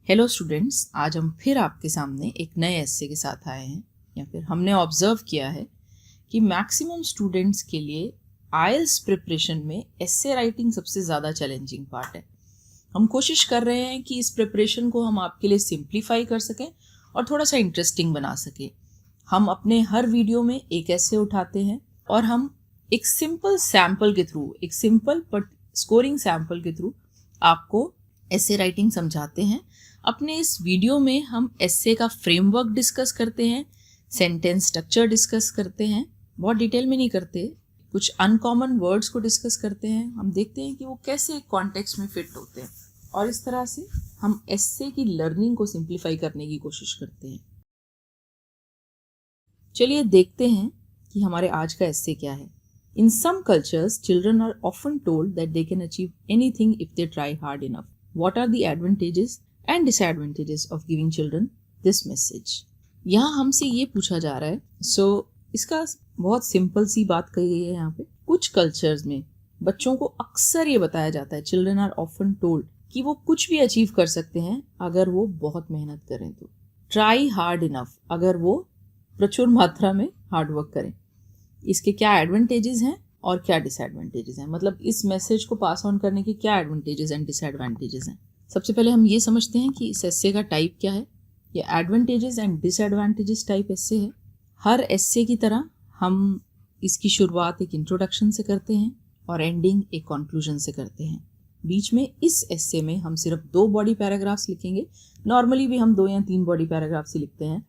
Hello students, आज हम फिर आपके सामने एक नए एस्से के साथ आए हैं या फिर हमने ऑब्जर्व किया है कि मैक्सिमम स्टूडेंट्स के लिए आइल्स प्रिपरेशन में एस्से राइटिंग सबसे ज़्यादा चैलेंजिंग पार्ट है। हम कोशिश कर रहे हैं कि इस प्रिपरेशन को हम आपके लिए सिंप्लीफाई कर सकें और थोड़ा सा इंटरेस्टिंग बना सकें। हम अपने हर वीडियो में एक एस्से उठाते हैं और हम एक सिंपल सैम्पल के थ्रू, एक सिंपल बट स्कोरिंग सैम्पल के थ्रू आपको एस्से राइटिंग समझाते हैं। अपने इस वीडियो में हम एस्से का फ्रेमवर्क डिस्कस करते हैं, सेंटेंस स्ट्रक्चर डिस्कस करते हैं, बहुत डिटेल में नहीं करते, कुछ अनकॉमन वर्ड्स को डिस्कस करते हैं। हम देखते हैं कि वो कैसे कॉन्टेक्स्ट में फिट होते हैं और इस तरह से हम एस्से की लर्निंग को सिंप्लीफाई करने की कोशिश करते हैं। चलिए देखते हैं कि हमारे आज का एस्से क्या है। In some cultures, children are often told that they can achieve anything if they try hard enough. What are the advantages and disadvantages of giving children this message? यहाँ हमसे ये पूछा जा रहा है। इसका बहुत सिंपल सी बात कही गई है यहाँ पे। कुछ कल्चर्स में बच्चों को अक्सर ये बताया जाता है, children are often told, कि वो कुछ भी अचीव कर सकते हैं अगर वो बहुत मेहनत करें तो। Try hard enough, अगर वो प्रचुर मात्रा में हार्ड वर्क करें। इसके क्या एडवांटेजेस हैं और क्या डिसएडवांटेजेस हैं, मतलब इस मैसेज को पास ऑन करने के क्या एडवांटेजेस एंड डिसएडवांटेजेस हैं। सबसे पहले हम ये समझते हैं कि इस एस्से का टाइप क्या है। ये एडवांटेजेस एंड डिसएडवांटेजेस टाइप एस्से है। हर एस्से की तरह हम इसकी शुरुआत एक इंट्रोडक्शन से करते हैं और एंडिंग एक कंक्लूजन से करते हैं। बीच में इस एस्से में हम सिर्फ 2 बॉडी पैराग्राफ्स लिखेंगे। नॉर्मली भी हम 2 या 3 बॉडी पैराग्राफ्स ही लिखते हैं।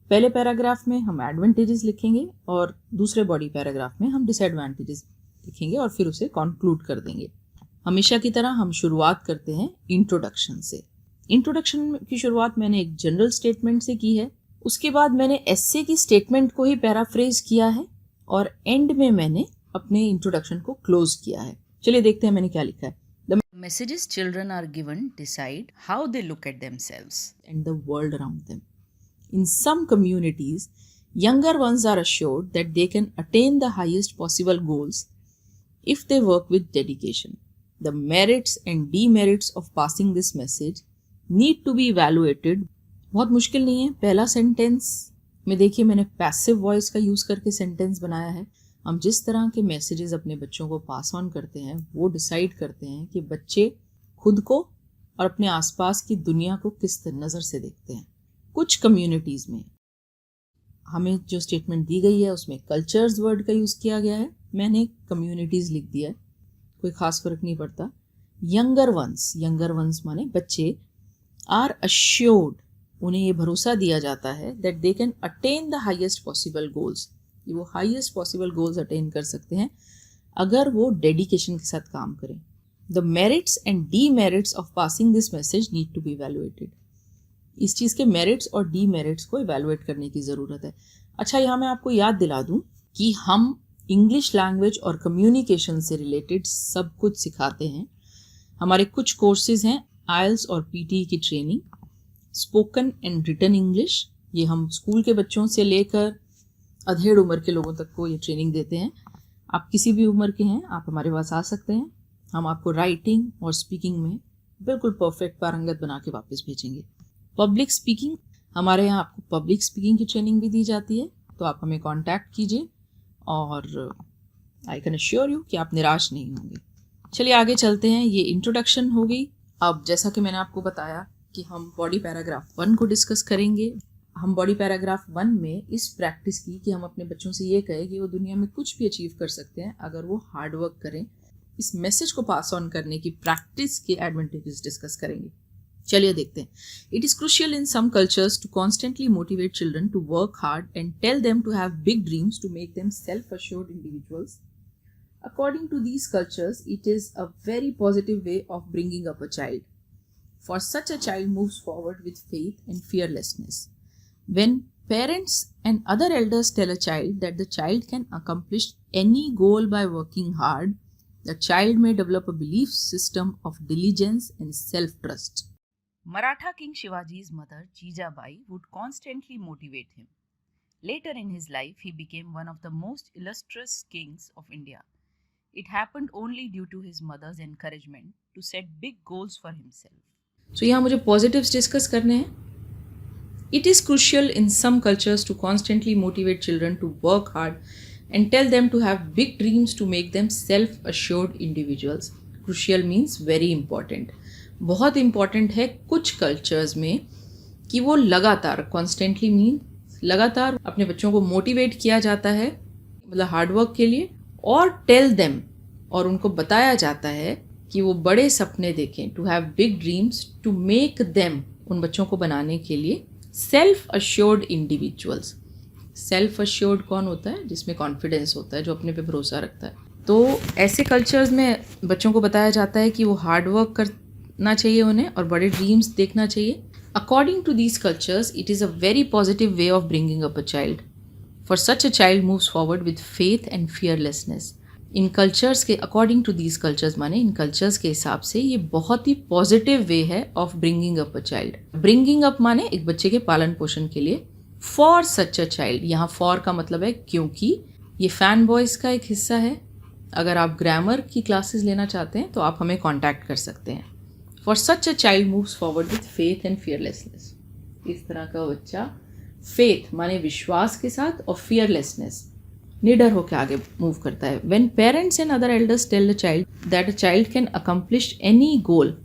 पहले पैराग्राफ में हम एडवांटेजेस लिखेंगे और दूसरे बॉडी पैराग्राफ में हम डिसएडवांटेजेस लिखेंगे और फिर उसे कंक्लूड कर देंगे। हमेशा की तरह हम शुरुआत करते हैं इंट्रोडक्शन से। इंट्रोडक्शन की शुरुआत मैंने एक जनरल स्टेटमेंट से की है, उसके बाद मैंने एस्से की स्टेटमेंट को ही पैराफ्रेज किया है और एंड में मैंने अपने इंट्रोडक्शन को क्लोज किया है। चलिए देखते हैं मैंने क्या लिखा है। The messages children are given decide how they look at themselves and the world around them. In some communities, younger ones are assured that they can attain the highest possible goals if they work with dedication. The merits and demerits of passing this message need to be evaluated. बहुत मुश्किल नहीं है। पहला sentence में देखिए मैंने passive voice का use करके सेंटेंस बनाया है। हम जिस तरह के मैसेजेस अपने बच्चों को पास ऑन करते हैं वो डिसाइड करते हैं कि बच्चे खुद को और अपने आसपास की दुनिया को किस नज़र से देखते हैं। कुछ कम्युनिटीज़ में हमें जो स्टेटमेंट दी गई है उसमें कल्चर्स वर्ड का यूज़ किया गया है, मैंने कम्युनिटीज़ लिख दिया है, कोई ख़ास फर्क नहीं पड़ता। यंगर वंस माने बच्चे, आर अश्योर्ड, उन्हें ये भरोसा दिया जाता है that they can attain the highest possible goals, कि वो हाईएस्ट पॉसिबल गोल्स अटेन कर सकते हैं अगर वो डेडिकेशन के साथ काम करें। The merits and demerits of passing this message need to be evaluated. इस चीज़ के मेरिट्स और डीमेरिट्स को इवैल्यूएट करने की ज़रूरत है। अच्छा, यहाँ मैं आपको याद दिला दूँ कि हम इंग्लिश लैंग्वेज और कम्युनिकेशन से रिलेटेड सब कुछ सिखाते हैं। हमारे कुछ कोर्सेज हैं आइल्स और पीटी की training, spoken and written English, ये हम स्कूल के बच्चों से लेकर अधेड़ उम्र के लोगों तक को ये ट्रेनिंग देते हैं। आप किसी भी उम्र के हैं, आप हमारे पास आ सकते हैं। हम आपको राइटिंग और स्पीकिंग में बिल्कुल परफेक्ट पारंगत बना के वापस भेजेंगे। पब्लिक स्पीकिंग, हमारे यहाँ आपको पब्लिक स्पीकिंग की ट्रेनिंग भी दी जाती है, तो आप हमें कांटेक्ट कीजिए और आई कैन अश्योर यू कि आप निराश नहीं होंगे। चलिए आगे चलते हैं। ये इंट्रोडक्शन हो गई। अब जैसा कि मैंने आपको बताया कि हम बॉडी पैराग्राफ 1 को डिस्कस करेंगे। हम बॉडी पैराग्राफ 1 में इस प्रैक्टिस की कि हम अपने बच्चों से ये कहें कि वो दुनिया में कुछ भी अचीव कर सकते हैं अगर वो हार्ड वर्क करें। इस मैसेज को पास ऑन करने की प्रैक्टिस के एडवांटेजेस डिस्कस करेंगे। चलिए देखते हैं। It is crucial in some cultures to constantly motivate children to work hard and tell them to have big dreams to make them self assured individuals. According to these cultures, it is a very positive way of bringing up a child. For such a child moves forward with faith and fearlessness. When parents and other elders tell a child that the child can accomplish any goal by working hard, the child may develop a belief system of diligence and self-trust. Maratha King Shivaji's mother, Jijabai, would constantly motivate him. Later in his life, he became one of the most illustrious kings of India. It happened only due to his mother's encouragement to set big goals for himself. सो यहाँ मुझे positives discuss करने हैं. It is crucial in some cultures to constantly motivate children to work hard and tell them to have big dreams to make them self-assured individuals. Crucial means very important. बहुत important है कुछ cultures में कि वो लगातार constantly mean लगातार अपने बच्चों को motivate किया जाता है, मतलब हार्ड वर्क के लिए, और टेल देम, और उनको बताया जाता है कि वो बड़े सपने देखें, to have big dreams, to make them, उन बच्चों को बनाने के लिए self assured individuals. Self assured कौन होता है? जिसमें कॉन्फिडेंस होता है, जो अपने पे भरोसा रखता है. तो ऐसे कल्चर्स में बच्चों को बताया जाता है कि वो हार्ड वर्क करना चाहिए उन्हें और बड़े ड्रीम्स देखना चाहिए. According to these cultures it is a very positive way of bringing up a child. For such a child moves forward with faith and fearlessness. In cultures के अकॉर्डिंग टू दीज कल्चर्स माने इन cultures के हिसाब से ये बहुत ही positive way है of bringing up a child. Bringing up माने एक बच्चे के पालन पोषण के लिए. फॉर सच अ चाइल्ड, यहाँ फॉर का मतलब है क्योंकि. ये फैन बॉयज़ का एक हिस्सा है. अगर आप ग्रामर की क्लासेस लेना चाहते हैं तो आप हमें कॉन्टैक्ट कर सकते हैं. For such a child moves forward with faith and fearlessness. इस तरह का बच्चा फेथ माने विश्वास के साथ और फियरलेसनेस निडर होकर आगे मूव करता है. When parents and other elders tell the child that a child can accomplish any goal,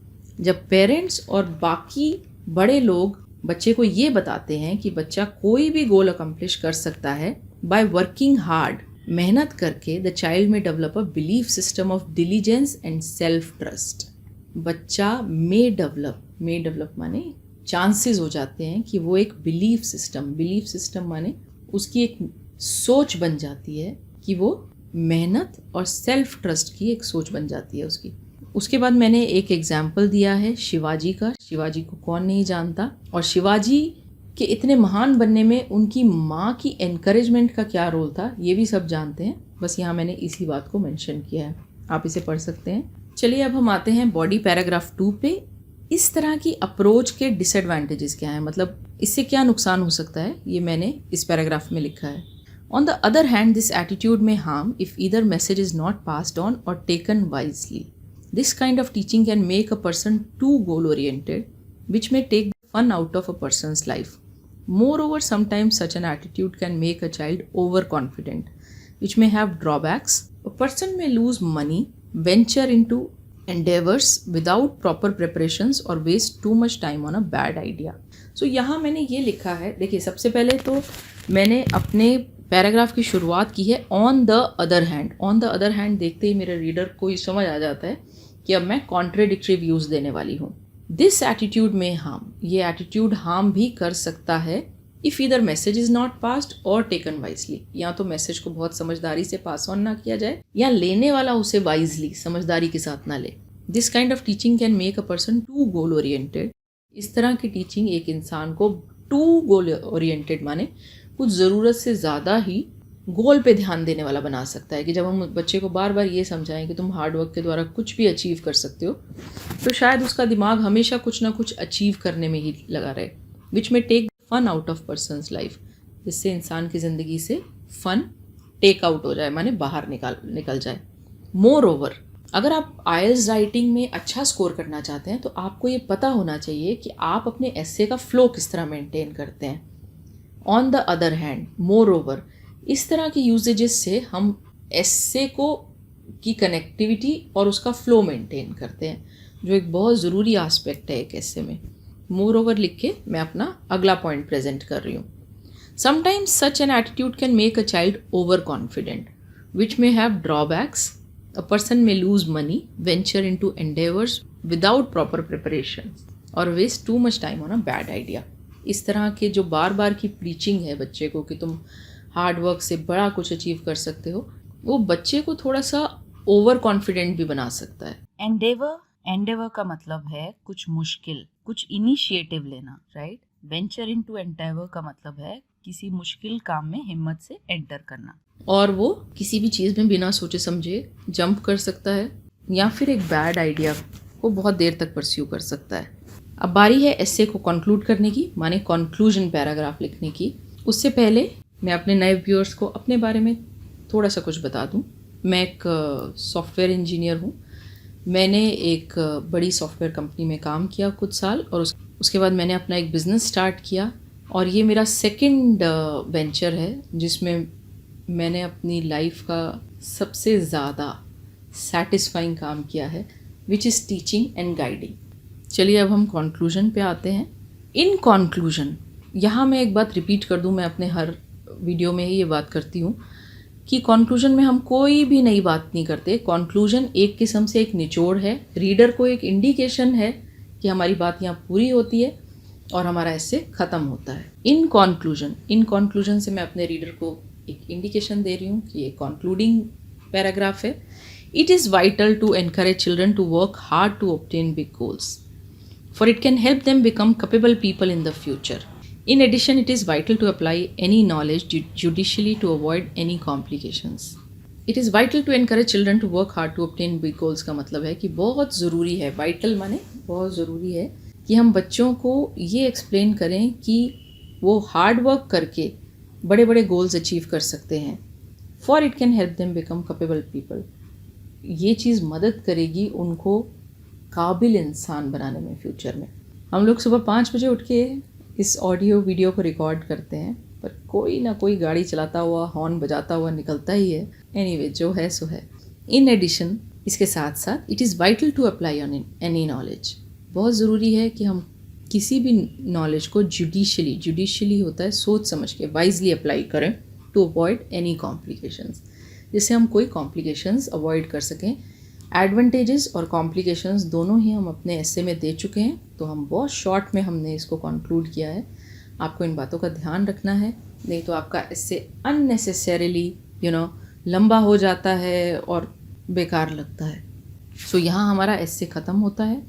जब पेरेंट्स और बाकी बड़े लोग बच्चे को ये बताते हैं कि बच्चा कोई भी गोल अकम्प्लिश कर सकता है बाय वर्किंग हार्ड, मेहनत करके, द चाइल्ड में develop a belief system of diligence and self trust. बच्चा में डेवलप माने चांसेस हो जाते हैं कि वो एक बिलीफ सिस्टम माने उसकी एक सोच बन जाती है कि वो मेहनत और सेल्फ ट्रस्ट की एक सोच बन जाती है उसकी. उसके बाद मैंने एक एग्जाम्पल दिया है शिवाजी का. शिवाजी को कौन नहीं जानता, और शिवाजी के इतने महान बनने में उनकी माँ की एनकरेजमेंट का क्या रोल था ये भी सब जानते हैं. बस यहाँ मैंने इसी बात को मेंशन किया है, आप इसे पढ़ सकते हैं. चलिए अब हम आते हैं बॉडी पैराग्राफ 2 पे. इस तरह की अप्रोच के डिसएडवांटेजेस क्या हैं, मतलब इससे क्या नुकसान हो सकता है, ये मैंने इस पैराग्राफ में लिखा है. On the other hand this attitude may harm if either message is not passed on or taken wisely. This kind of teaching can make a person too goal oriented which may take fun out of a person's life. Moreover, sometimes such an attitude can make a child overconfident, which may have drawbacks. A person may lose money, venture into endeavors without proper preparations or waste too much time on a bad idea. So यहाँ मैंने ये लिखा है, देखिए सबसे पहले तो मैंने अपने पैराग्राफ की शुरुआत की है on the other hand. On the other hand देखते ही मेरे रीडर को ये समझ आ जाता है कि अब मैं कॉन्ट्रेडिक्टरी व्यूज़ देने वाली हूँ. दिस एटीट्यूड में हार्म, ये एटीट्यूड हार्म भी कर सकता है if either message is not passed और टेकन वाइजली. या तो मैसेज को बहुत समझदारी से पास ऑन ना किया जाए या लेने वाला उसे वाइजली समझदारी के साथ ना ले. This kind of teaching can make a person too goal oriented. इस तरह की टीचिंग एक इंसान को टू गोल ओरिएंटेड माने कुछ ज़रूरत से ज़्यादा ही गोल पे ध्यान देने वाला बना सकता है. कि जब हम बच्चे को बार बार ये समझाएं कि तुम हार्ड वर्क के द्वारा कुछ भी अचीव कर सकते हो, तो शायद उसका दिमाग हमेशा कुछ ना कुछ अचीव करने में ही लगा रहे. विच में take fun out of person's life, जिससे इंसान की ज़िंदगी से फन टेक आउट हो जाए, माने बाहर निकल जाए. मोर ओवर, अगर आप आईएलटीएस राइटिंग में अच्छा स्कोर करना चाहते हैं तो आपको ये पता होना चाहिए कि आप अपने एस्से का फ्लो किस तरह मेंटेन करते हैं. On the other hand, more over, इस तरह के यूजेजेस से हम एस्से को की कनेक्टिविटी और उसका फ्लो मेंटेन करते हैं, जो एक बहुत ज़रूरी एस्पेक्ट है एक एस्से में. मोर ओवर लिख के मैं अपना अगला पॉइंट प्रेजेंट कर रही हूँ. Sometimes such an attitude can make a child over confident which may have drawbacks. A person may lose money, venture into endeavours without proper preparation or waste too much time on a bad idea. इस तरह के जो बार बार की preaching है बच्चे को कि तुम हार्ड वर्क से बड़ा कुछ अचीव कर सकते हो, वो बच्चे को थोड़ा सा ओवर कॉन्फिडेंट भी बना सकता है. एंडेवर का मतलब है कुछ मुश्किल, कुछ इनिशिएटिव लेना, राइट. वेंचर इनटू एंडेवर का मतलब है किसी मुश्किल काम में हिम्मत से एंटर करना, और वो किसी भी चीज़ में बिना सोचे समझे जंप कर सकता है या फिर एक बैड आइडिया को बहुत देर तक परस्यू कर सकता है. अब बारी है एस्से को कंक्लूड करने की, माने कंक्लूजन पैराग्राफ लिखने की. उससे पहले मैं अपने नए व्यूअर्स को अपने बारे में थोड़ा सा कुछ बता दूं. मैं एक सॉफ्टवेयर इंजीनियर हूँ. मैंने एक बड़ी सॉफ्टवेयर कंपनी में काम किया कुछ साल और उसके बाद मैंने अपना एक बिज़नेस स्टार्ट किया और ये मेरा सेकंड वेंचर है जिसमें मैंने अपनी लाइफ का सबसे ज़्यादा सेटिस्फाइंग काम किया है, which is teaching and guiding. चलिए अब हम कंक्लूजन पे आते हैं। इन कंक्लूजन, यहाँ मैं एक बात रिपीट कर दूँ, मैं अपने हर वीडियो में ही ये बात करती हूँ कि कंक्लूजन में हम कोई भी नई बात नहीं करते। कंक्लूजन एक किस्म से एक निचोड़ है, रीडर को एक इंडिकेशन है कि हमारी बात यहाँ पूरी होती है और हमारा ऐसे ख़त्म होता है। इन कंक्लूजन से मैं अपने रीडर को एक इंडिकेशन दे रही हूँ कि ये कंक्लूडिंग पैराग्राफ है। It is vital to encourage children to work hard to obtain big goals, for it can help them become capable people in the future. In addition, it is vital to apply any knowledge judicially to avoid any complications. It is vital to encourage children to work hard to obtain big goals का मतलब है कि बहुत ज़रूरी है, vital माने बहुत ज़रूरी है कि हम बच्चों को ये एक्सप्लेन करें कि वो हार्ड वर्क करके बड़े बड़े गोल्स अचीव कर सकते हैं। For it can help them become capable people. ये चीज़ मदद करेगी उनको काबिल इंसान बनाने में फ्यूचर में। हम लोग सुबह 5 बजे उठ के इस ऑडियो वीडियो को रिकॉर्ड करते हैं, पर कोई ना कोई गाड़ी चलाता हुआ, हॉर्न बजाता हुआ निकलता ही है। एनीवे, जो है सो है। इन एडिशन, इसके साथ साथ it is vital to apply on any knowledge. बहुत ज़रूरी है कि हम किसी भी नॉलेज को जुडिशली होता है सोच समझ के, वाइजली अप्लाई करें टू अवॉइड एनी कॉम्प्लिकेशंस, जिससे हम कोई कॉम्प्लिकेशंस अवॉइड कर सकें। एडवांटेजेस और कॉम्प्लिकेशंस दोनों ही हम अपने एसे में दे चुके हैं, तो हम बहुत शॉर्ट में हमने इसको कंक्लूड किया है। आपको इन बातों का ध्यान रखना है, नहीं तो आपका एसे अननेसेसरीली लंबा हो जाता है और बेकार लगता है। सो यहाँ हमारा एसे ख़त्म होता है।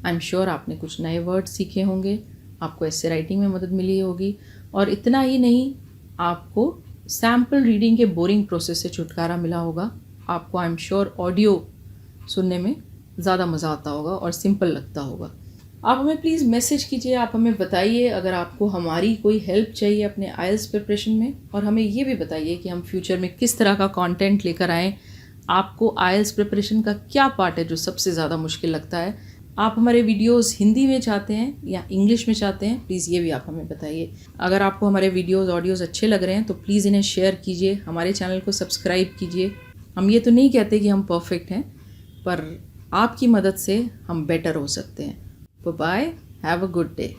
आई एम श्योर आपने कुछ नए वर्ड सीखे होंगे, आपको एसे राइटिंग में मदद मिली होगी, और इतना ही नहीं, आपको सैम्पल रीडिंग के बोरिंग प्रोसेस से छुटकारा मिला होगा। आपको आई एम श्योर ऑडियो सुनने में ज़्यादा मज़ा आता होगा और सिंपल लगता होगा। आप हमें प्लीज़ मैसेज कीजिए, आप हमें बताइए अगर आपको हमारी कोई हेल्प चाहिए अपने आइल्स प्रिपरेशन में, और हमें ये भी बताइए कि हम फ्यूचर में किस तरह का कंटेंट लेकर आएँ। आपको आइल्स प्रिपरेशन का क्या पार्ट है जो सबसे ज़्यादा मुश्किल लगता है? आप हमारे वीडियोस हिंदी में चाहते हैं या इंग्लिश में चाहते हैं, प्लीज़ ये भी आप हमें बताइए। अगर आपको हमारे वीडियोस ऑडियोज़ अच्छे लग रहे हैं तो प्लीज़ इन्हें शेयर कीजिए, हमारे चैनल को सब्सक्राइब कीजिए। हम ये तो नहीं कहते कि हम परफेक्ट हैं, पर आपकी मदद से हम बेटर हो सकते हैं। Bye, have a good day.